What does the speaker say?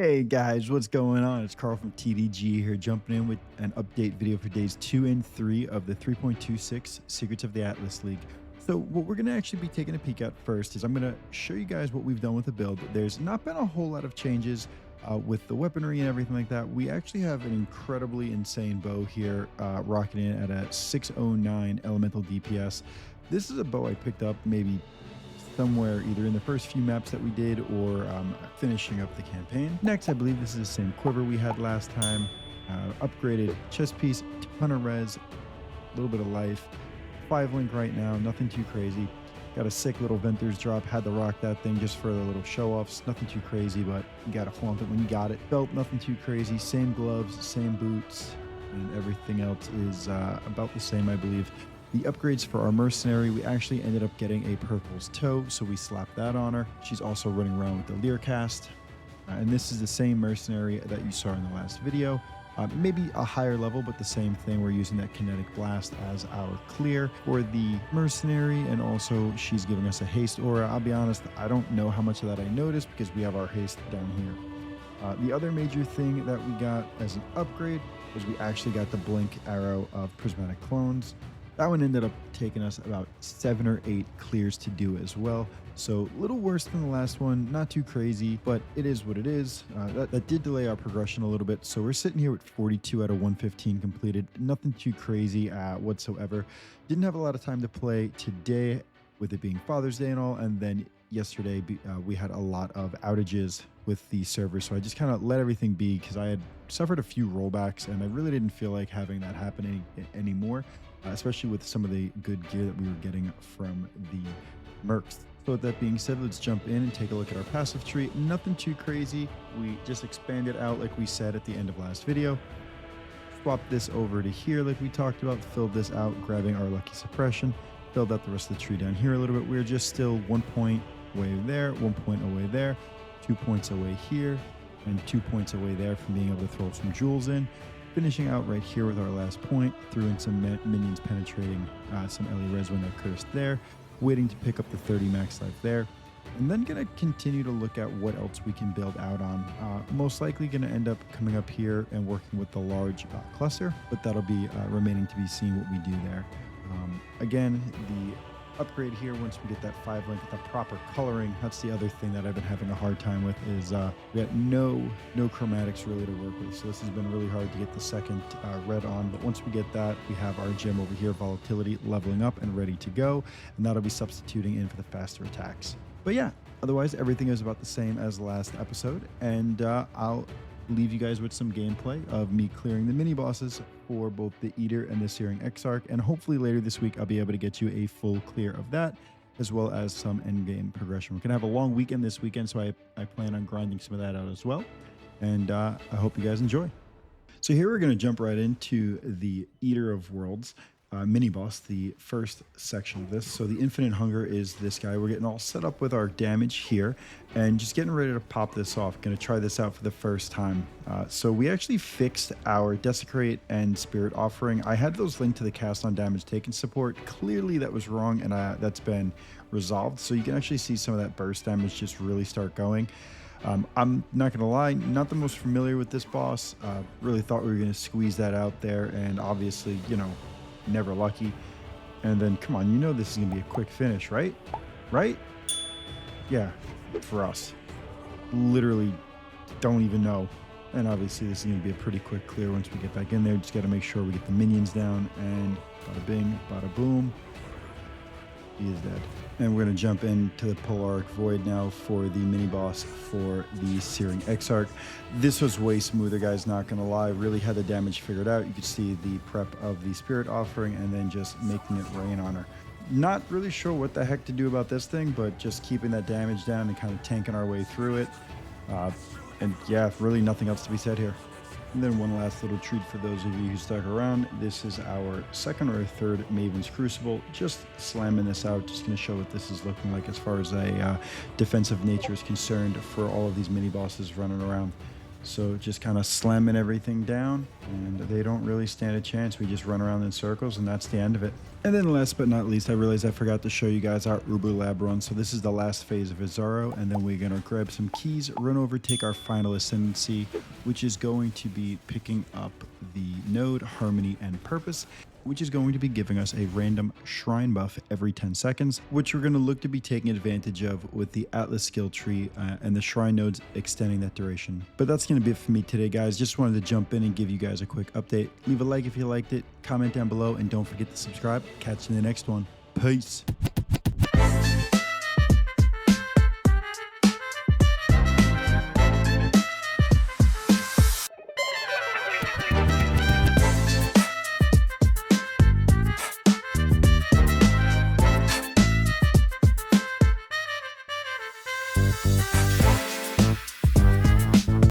Hey guys, what's going on? It's Carl from TDG here, jumping in with an update video for days 2 and 3 of the 3.26 Secrets of the Atlas League. So what we're going to actually be taking a peek at first is I'm going to show you guys what we've done with the build. There's not been a whole lot of changes with the weaponry and everything like that. We actually have an incredibly insane bow here, rocking in at a 609 elemental DPS. This is a bow I picked up maybe somewhere either in the first few maps that we did or finishing up the campaign. Next, I believe this is the same quiver we had last time. Upgraded chest piece, ton of res, a little bit of life. 5 link right now, nothing too crazy. Got a sick little Venter's drop, had to rock that thing just for the little show-offs. Nothing too crazy, but you gotta flaunt it when you got it. Belt, nothing too crazy. Same gloves, same boots, and everything else is about the same, I believe. The upgrades for our mercenary, we actually ended up getting a purple's toe, so we slapped that on her. She's also running around with the Lear cast. And this is the same mercenary that you saw in the last video. Maybe a higher level, but the same thing. We're using that kinetic blast as our clear for the mercenary, and also she's giving us a haste aura. I'll be honest, I don't know how much of that I noticed because we have our haste down here. The other major thing that we got as an upgrade was we actually got the blink arrow of prismatic clones. That one ended up taking us about 7 or 8 clears to do as well. So a little worse than the last one, not too crazy, but it is what it is. That did delay our progression a little bit. So we're sitting here with 42 out of 115 completed. Nothing too crazy whatsoever. Didn't have a lot of time to play today with it being Father's Day and all. And then yesterday we had a lot of outages with the server. So I just kind of let everything be because I had suffered a few rollbacks and I really didn't feel like having that happen anymore. Especially with some of the good gear that we were getting from the mercs. So with that being said, let's jump in and take a look at our passive tree. Nothing too crazy. We just expanded out like we said at the end of last video. Swapped this over to here like we talked about, filled this out, grabbing our lucky suppression, filled out the rest of the tree down here a little bit. We're just still 1 point away there, 1 point away there, 2 points away here, and 2 points away there from being able to throw some jewels in. Finishing out right here with our last point, threw in some minions penetrating some Ellie res when they're cursed there, waiting to pick up the 30 max life there, and then going to continue to look at what else we can build out on. Most likely going to end up coming up here and working with the large cluster, but that'll be remaining to be seen what we do there. Again, the upgrade here once we get that 5 link, the proper coloring. That's the other thing that I've been having a hard time with is we got no chromatics really to work with. So this has been really hard to get the second red on. But once we get that, we have our gem over here, volatility, leveling up and ready to go. And that'll be substituting in for the faster attacks. But yeah, otherwise everything is about the same as the last episode. And I'll leave you guys with some gameplay of me clearing the mini bosses for both the Eater and the Searing Exarch, and hopefully later this week I'll be able to get you a full clear of that, as well as some endgame progression. We're gonna have a long weekend this weekend, so I plan on grinding some of that out as well, and I hope you guys enjoy. So here we're gonna jump right into the Eater of Worlds mini boss, the first section of this. So the Infinite Hunger is this guy. We're getting all set up with our damage here and just getting ready to pop this off. Gonna try this out for the first time. So we actually fixed our Desecrate and Spirit Offering. I had those linked to the cast on damage taken support. Clearly that was wrong, and that's been resolved. So you can actually see some of that burst damage just really start going. I'm not gonna lie, not the most familiar with this boss. Really thought we were gonna squeeze that out there, and obviously, you know, never lucky. And then come on, you know this is gonna be a quick finish, right? Yeah, for us, literally don't even know. And obviously this is gonna be a pretty quick clear once we get back in there. Just got to make sure we get the minions down, and bada bing bada boom, he is dead. And we're going to jump into the Polaric Void now for the mini boss for the Searing Exarch. This was way smoother, guys, not going to lie. Really had the damage figured out. You could see the prep of the Spirit Offering and then just making it rain on her. Not really sure what the heck to do about this thing, but just keeping that damage down and kind of tanking our way through it. And yeah, really nothing else to be said here. And then one last little treat for those of you who stuck around. This is our second or third Maven's Crucible. Just slamming this out. Just going to show what this is looking like as far as a defensive nature is concerned for all of these mini bosses running around. So just kind of slamming everything down, and they don't really stand a chance. We just run around in circles, and that's the end of it. And then last but not least, I realized I forgot to show you guys our Uber Lab run. So this is the last phase of Azaro, and then we're going to grab some keys, run over, take our final ascendancy, which is going to be picking up the node, harmony, and purpose, which is going to be giving us a random shrine buff every 10 seconds, which we're going to look to be taking advantage of with the Atlas skill tree and the shrine nodes extending that duration. But that's going to be it for me today, guys. Just wanted to jump in and give you guys a quick update. Leave a like if you liked it, comment down below, and don't forget to subscribe. Catch you in the next one. Peace.